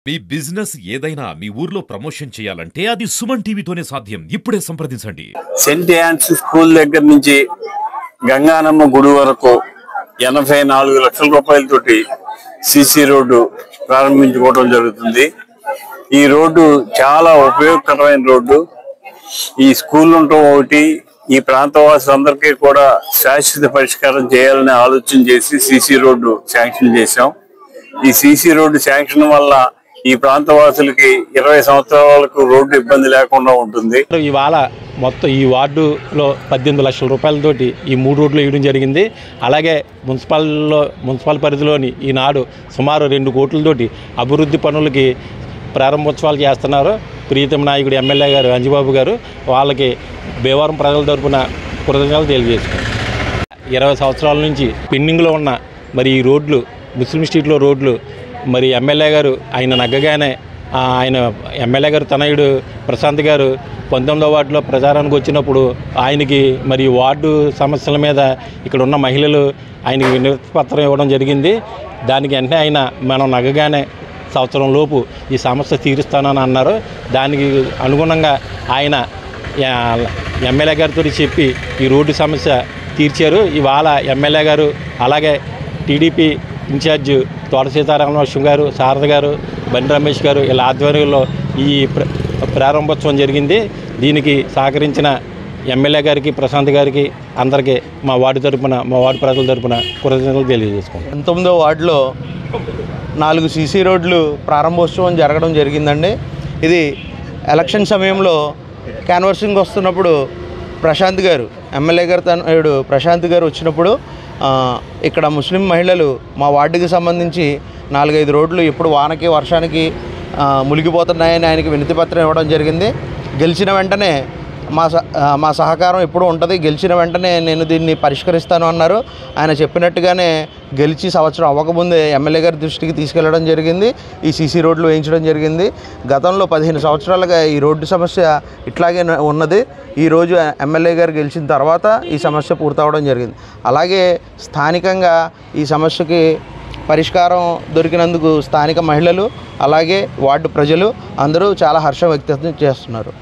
మీ business ఏదైనా మీ ఊర్లో promotion చేయాలంటే అది సుమన్ టీవీతోనే సాధ్యం. ఇప్పుడే సంప్రదించండి. సెయింట్ యాన్స్ స్కూల్ దగ్గర నుంచి గంగానమ్మ గుడి వరకు 84 లక్షల రూపాయలతోటి సిసి రోడ్డు ప్రారంభించుకోవడం జరుగుతుంది. ఈ రోడ్డు చాలా ఉపయోగకరమైన రోడ్డు. ఈ స్కూల్ ఉండటం ఒకటి, ఈ ప్రాంతవాసులందరికీ కూడా శాశ్వత పరిష్కారం చేయాలని ఆలోచన చేసి సిసి రోడ్డు శాంక్షన్ చేశాం. ఈ సిసి రోడ్డు శాంక్షన్ వల్ల ఈ ప్రాంతవాసులకి 20 సంవత్సరాలకు రోడ్డు ఇబ్బంది లేకుండా ఉంటుంది. ఇవాళ మొత్తం ఈ వార్డులో 18 లక్షల రూపాయలతోటి ఈ 3 రోడ్లు వేయడం జరిగింది. అలాగే మున్సిపల్ పరిధిలోని ఈనాడు సుమారు 2 కోట్లతోటి అభివృద్ధి పనులకి ప్రారంభోత్సవాలు చేస్తున్నారు. ప్రీతమ నాయకుడు ఎమ్మెల్యే గారు అంజిబాబు గారు, వాళ్ళకి భీమవరం ప్రజల తరపున కృతజ్ఞతలు తెలియజేసుకున్నారు. 20 సంవత్సరాల నుంచి పెండింగ్లో ఉన్న మరి ఈ రోడ్లు, ముస్లిం స్ట్రీట్లో రోడ్లు, మరి ఎమ్మెల్యే గారు ఆయన నగ్గగానే ఆయన ఎమ్మెల్యే గారు తనయుడు ప్రశాంత్ గారు 19వ వార్డులో ప్రచారానికి వచ్చినప్పుడు ఆయనకి మరి వార్డు సమస్యల మీద ఇక్కడ ఉన్న మహిళలు ఆయనకి వినతి పత్రం ఇవ్వడం జరిగింది. దానికి వెంటనే ఆయన మనం నగ్గగానే సంవత్సరం లోపు ఈ సమస్య తీరుస్తానని అన్నారు. దానికి అనుగుణంగా ఆయన ఎమ్మెల్యే గారితో చెప్పి ఈ రోడ్డు సమస్య తీర్చారు. ఇవాళ ఎమ్మెల్యే గారు అలాగే టీడీపీ ఇన్ఛార్జ్ తోట సీతారామలక్ష్మి గారు, శారద గారు, బండి రమేష్ గారు ఇలా ఆధ్వర్యంలో ఈ ప్రారంభోత్సవం జరిగింది. దీనికి సహకరించిన ఎమ్మెల్యే గారికి, ప్రశాంత్ గారికి, అందరికీ మా వార్డు ప్రజల తరపున కృతజ్ఞతలు తెలియజేసుకుంటాం. 19వ వార్డులో 4 సీసీ రోడ్లు ప్రారంభోత్సవం జరగడం జరిగిందండి. ఇది ఎలక్షన్ సమయంలో క్యాన్వర్సింగ్ వస్తున్నప్పుడు ప్రశాంత్ గారు, ఎమ్మెల్యే గారు తనయుడు ప్రశాంత్ గారు వచ్చినప్పుడు ఇక్కడ ముస్లిం మహిళలు మా వార్డుకి సంబంధించి 4-5 రోడ్లు ఇప్పుడు వానకి వర్షానికి మునిగిపోతున్నాయని ఆయనకి వినతి పత్రం ఇవ్వడం జరిగింది. గెలిచిన వెంటనే మా సహకారం ఎప్పుడు ఉంటుంది, గెలిచిన వెంటనే నేను దీన్ని పరిష్కరిస్తాను అన్నారు. ఆయన చెప్పినట్టుగానే గెలిచి సంవత్సరం అవ్వకముందే ఎమ్మెల్యే గారి దృష్టికి తీసుకెళ్లడం జరిగింది. ఈ సీసీ రోడ్లు వేయించడం జరిగింది. గతంలో 15 సంవత్సరాలుగా ఈ రోడ్డు సమస్య ఇట్లాగే ఉన్నది. ఈరోజు ఎమ్మెల్యే గారు గెలిచిన తర్వాత ఈ సమస్య పూర్తవడం జరిగింది. అలాగే స్థానికంగా ఈ సమస్యకి పరిష్కారం దొరికినందుకు స్థానిక మహిళలు అలాగే వార్డు ప్రజలు అందరూ చాలా హర్షం వ్యక్తం చేస్తున్నారు.